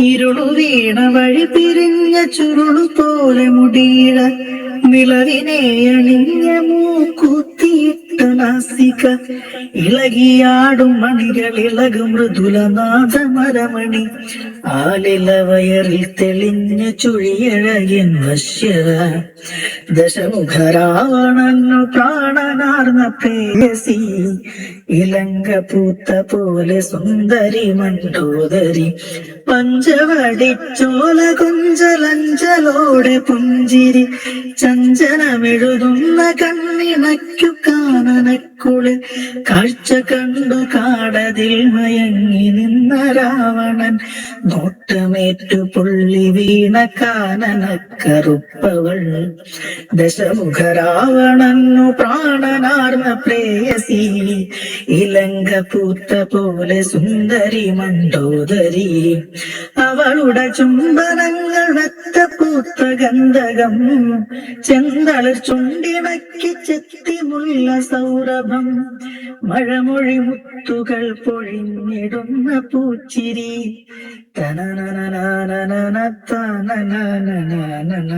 ഇരുളു വീണ വഴി പിരിഞ്ഞ ചുരുളു പോലെ മുടിയിഴ നിളവിനെ അണിഞ്ഞ മൂക്കുത്തിയിട്ട നാസിക ഇളകിയാടും മണികൾ ഇളകും മൃദുലനാഥമരമണി ആലില വയറിൽ തെളിഞ്ഞ ചുഴിയഴകിൻ വശ്യത ദശമുഖരാവണന്നു പ്രാണനാർന്ന പ്രേയസി ഇലങ്ക പൂത്ത പോലെ സുന്ദരി മണ്ടോദരി പഞ്ചവടിച്ചോല കൊഞ്ചലഞ്ചലോടെ പുഞ്ചിരി ചഞ്ചലമെഴുതുന്ന കണ്ണിണയ്ക്കു കാനനക്കുളിൽ കാഴ്ച കണ്ടു കാടതിൽ മയങ്ങി നിന്ന രാവണൻ നോട്ടമേറ്റു പുള്ളി വീണ കാനനക്കറുപ്പവൾ ദശമുഖ രാവണന്നു പ്രാണനാർന്ന പ്രേയസി ഇലങ്ക പൂത്ത പോലെ സുന്ദരി മണ്ടോദരി അവളുടെ ചുംബനങ്ങൾ വെത്തപ്പൂത്ത ഗന്ധകം ചെന്തളിർ ചുണ്ടിണക്കി ചെത്തിമുള്ള സൗരഭം മഴമൊഴി മുത്തുകൾ പൊഴിഞ്ഞിടുന്ന പൂച്ചിരി തനനനനനനന തനനനനനന